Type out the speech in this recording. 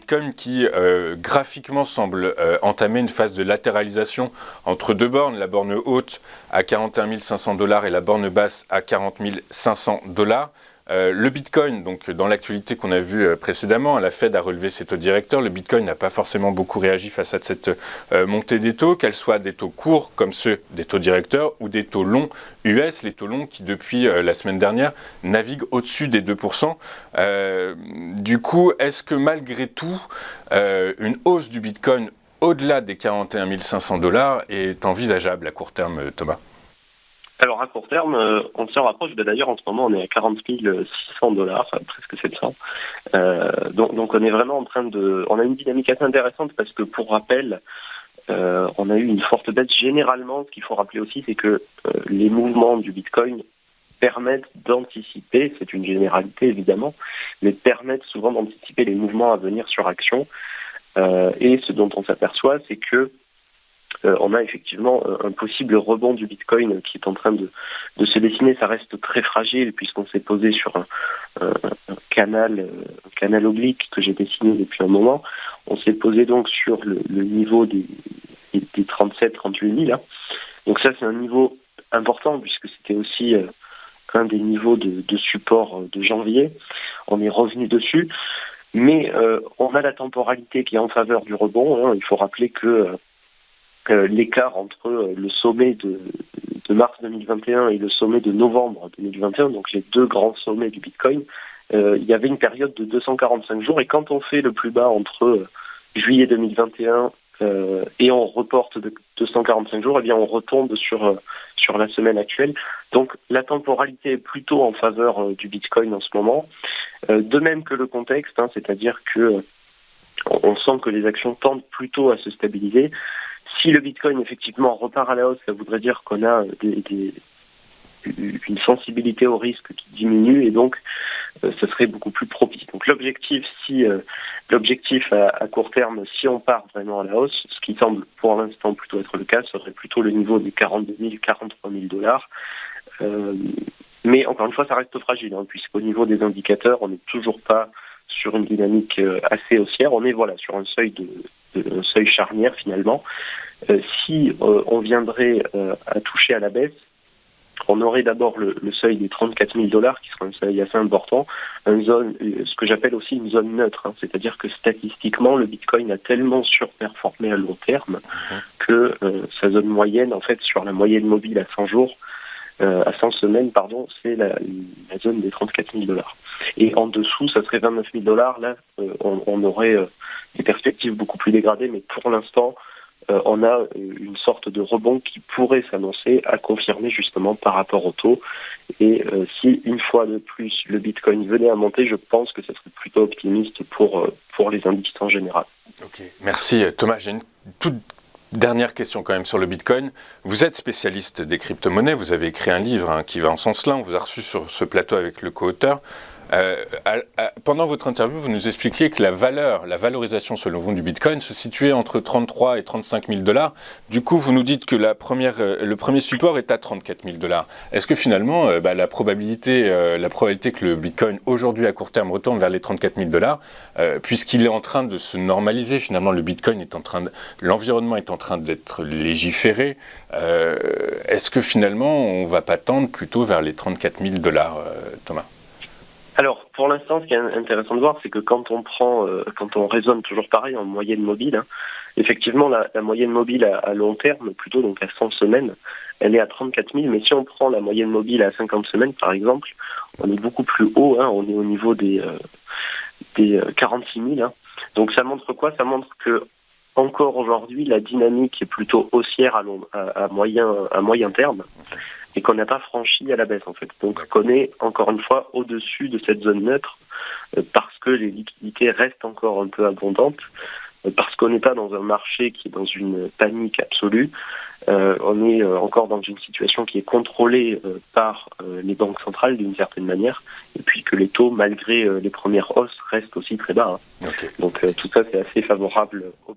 Bitcoin qui graphiquement semble entamer une phase de latéralisation entre deux bornes, la borne haute à 41 500 $ et la borne basse à 40 500 $. Le Bitcoin, donc dans l'actualité qu'on a vue précédemment, la Fed a relevé ses taux directeurs. Le Bitcoin n'a pas forcément beaucoup réagi face à cette montée des taux, qu'elles soient des taux courts comme ceux des taux directeurs ou des taux longs US, les taux longs qui depuis la semaine dernière naviguent au-dessus des 2%. Du coup, est-ce que malgré tout, une hausse du Bitcoin au-delà des 41 500 $ est envisageable à court terme, Thomas ? Alors à court terme, on se rapproche. D'ailleurs, en ce moment, on est à 40 600 $, presque 700. Donc on est vraiment en train de... On a une dynamique assez intéressante parce que, pour rappel, on a eu une forte baisse. Généralement, ce qu'il faut rappeler aussi, c'est que les mouvements du Bitcoin permettent d'anticiper, c'est une généralité évidemment, mais permettent souvent d'anticiper les mouvements à venir sur action. Et ce dont on s'aperçoit, c'est que on a effectivement un possible rebond du Bitcoin qui est en train de se dessiner. Ça reste très fragile puisqu'on s'est posé sur un canal oblique que j'ai dessiné depuis un moment. On s'est posé donc sur le niveau des 37-38 000. Hein. Donc ça, c'est un niveau important puisque c'était aussi un des niveaux de support de janvier. On est revenu dessus. Mais on a la temporalité qui est en faveur du rebond. Hein. Il faut rappeler que l'écart entre le sommet de mars 2021 et le sommet de novembre 2021, donc les deux grands sommets du Bitcoin, il y avait une période de 245 jours. Et quand on fait le plus bas entre juillet 2021 et on reporte de 245 jours, eh bien on retombe sur la semaine actuelle. Donc la temporalité est plutôt en faveur du Bitcoin en ce moment. De même que le contexte, hein, c'est-à-dire que on sent que les actions tendent plutôt à se stabiliser. Si le Bitcoin effectivement repart à la hausse, ça voudrait dire qu'on a une sensibilité au risque qui diminue et donc ce serait beaucoup plus propice. Donc l'objectif à court terme, si on part vraiment à la hausse, ce qui semble pour l'instant plutôt être le cas, serait plutôt le niveau des 42 000, 43 000 $. Mais encore une fois, ça reste fragile, hein, puisqu'au niveau des indicateurs, on n'est toujours pas sur une dynamique assez haussière. On est sur un seuil un seuil charnière finalement. Si on viendrait à toucher à la baisse, on aurait d'abord le seuil des 34 000 $ qui serait un seuil assez important, ce que j'appelle aussi une zone neutre, hein, c'est-à-dire que statistiquement le Bitcoin a tellement surperformé à long terme que sa zone moyenne, en fait sur la moyenne mobile à 100 jours, à 100 semaines, c'est la zone des 34 000 $. Et en dessous, ça serait 29 000 $. Là, on aurait des perspectives beaucoup plus dégradées, mais pour l'instant, on a une sorte de rebond qui pourrait s'annoncer à confirmer justement par rapport au taux. Et si une fois de plus le Bitcoin venait à monter, je pense que ce serait plutôt optimiste pour les indices en général. Ok, merci Thomas. J'ai une toute dernière question quand même sur le Bitcoin. Vous êtes spécialiste des crypto-monnaies, vous avez écrit un livre qui va en ce sens-là, on vous a reçu sur ce plateau avec le co-auteur. Pendant votre interview, vous nous expliquiez que la valorisation selon vous du Bitcoin se situait entre 33 et 35 000 $. Du coup, vous nous dites que le premier support est à 34 000 $. Est-ce que finalement, la probabilité que le Bitcoin aujourd'hui à court terme retourne vers les 34 000 $, puisqu'il est en train de se normaliser, finalement le Bitcoin l'environnement est en train d'être légiféré, est-ce que finalement on ne va pas tendre plutôt vers les 34 000 $, Thomas ? Alors, pour l'instant, ce qui est intéressant de voir, c'est que quand on raisonne toujours pareil en moyenne mobile, hein, effectivement, la moyenne mobile à long terme, plutôt donc à 100 semaines, elle est à 34 000, mais si on prend la moyenne mobile à 50 semaines, par exemple, on est beaucoup plus haut, hein, on est au niveau des 46 000. Hein. Donc ça montre quoi ? Ça montre que encore aujourd'hui, la dynamique est plutôt haussière à moyen terme. Et qu'on n'a pas franchi à la baisse en fait. Donc qu'on est encore une fois au-dessus de cette zone neutre parce que les liquidités restent encore un peu abondantes, parce qu'on n'est pas dans un marché qui est dans une panique absolue, on est encore dans une situation qui est contrôlée par les banques centrales d'une certaine manière, et puis que les taux, malgré les premières hausses, restent aussi très bas. Hein. Okay. Donc tout ça c'est assez favorable